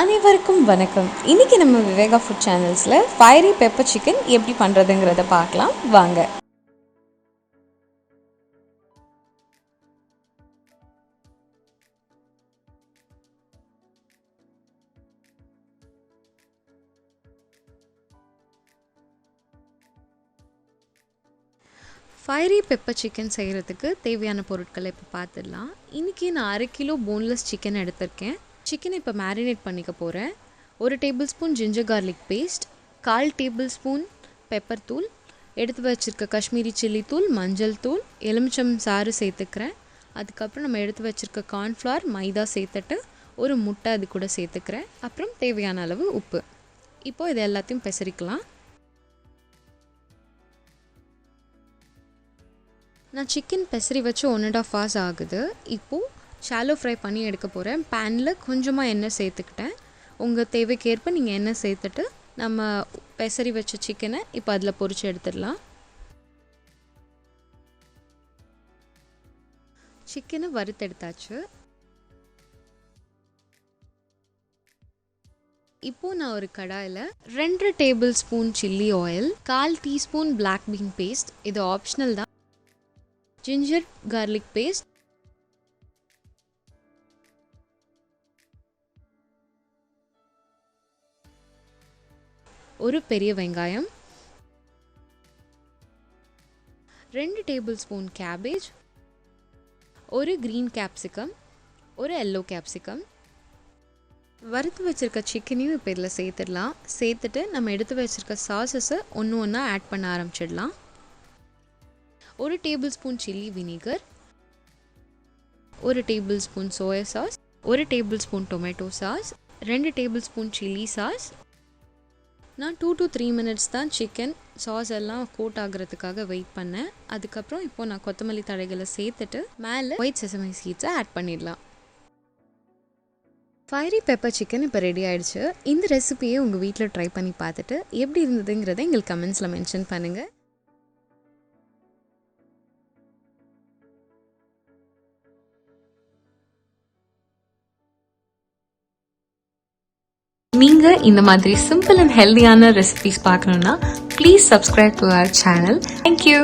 அனைவருக்கும் வணக்கம். இன்றைக்கி நம்ம விவேகா ஃபுட் சேனல்ஸில் ஃபயரி பெப்பர் சிக்கன் எப்படி பண்ணுறதுங்கிறத பார்க்கலாம் வாங்க. ஃபயரி பெப்பர் சிக்கன் செய்கிறதுக்கு தேவையான பொருட்களை இப்போ பார்த்துடலாம். இன்றைக்கி நான் 1/2 கிலோ போன்லெஸ் சிக்கன் எடுத்திருக்கேன். சிக்கனை இப்போ மேரினேட் பண்ணிக்க போகிறேன். 1 tablespoon ginger garlic paste, 1/4 tablespoon pepper தூள், எடுத்து வச்சுருக்க காஷ்மீரி சில்லி தூள், மஞ்சள் தூள், எலுமிச்சம் சாறு சேர்த்துக்கிறேன். அதுக்கப்புறம் நம்ம எடுத்து வச்சுருக்க கார்ன்ஃப்ளவர், மைதா சேர்த்துட்டு ஒரு முட்டை அது கூட சேர்த்துக்கிறேன். அப்புறம் தேவையான அளவு உப்பு. இப்போது இது எல்லாத்தையும் பெசரிக்கலாம். நான் சிக்கன் பெசரி வச்சு 1.5 hours ஆகுது. இப்போது ஷாலோ ஃப்ரை பண்ணி எடுக்க போகிறேன். பேனில் கொஞ்சமாக எண்ணெய் சேர்த்துக்கிட்டேன். உங்கள் தேவைக்கேற்ப நீங்கள் எண்ணெய் சேர்த்துட்டு நம்ம பெசரி வச்ச சிக்கனை இப்போ அதில் பொரித்து எடுத்துடலாம். சிக்கனை வறுத்தெடுத்தாச்சு. இப்போது நான் ஒரு கடாயில் 2 tablespoon chilli oil, 1/4 teaspoon black bean paste, இது ஆப்ஷனல் தான், ஜிஞ்சர் கார்லிக் பேஸ்ட், ஒரு பெரிய வெங்காயம், 2 டேபிள் ஸ்பூன் கேபேஜ், ஒரு க்ரீன் கேப்சிகம், ஒரு எல்லோ கேப்சிகம். வறுத்து வச்சுருக்க சிக்கனையும் இப்போ இதில் சேர்த்துடலாம். சேர்த்துட்டு நம்ம எடுத்து வச்சுருக்க சாஸஸை ஒன்று ஒன்றா ஆட் பண்ண ஆரம்பிச்சிடலாம். 1 tablespoon chilli vinegar, 1 table spoon soya sauce, 1 table spoon tomato sauce, 2 tablespoon chilli sauce. நான் 2 to 3 minutes தான் சிக்கன் சாஸ் எல்லாம் கோட் ஆகிறதுக்காக வெயிட் பண்ணேன். அதுக்கப்புறம் இப்போது நான் கொத்தமல்லி தழைகளை சேர்த்துட்டு மேலே ஒயிட் செசமி சீட்ஸை ஆட் பண்ணிடலாம். ஃபயரி பெப்பர் சிக்கன் இப்போ ரெடி ஆகிடுச்சு. இந்த ரெசிபியை உங்கள் வீட்டில் ட்ரை பண்ணி பார்த்துட்டு எப்படி இருந்ததுங்கிறத எங்களுக்கு கமெண்ட்ஸில் மென்ஷன் பண்ணுங்கள். நீங்கள் இந்த மாதிரி சிம்பிள் அண்ட் ஹெல்தியான ரெசிபிஸ் பார்க்கணுன்னா please subscribe to our channel. Thank you.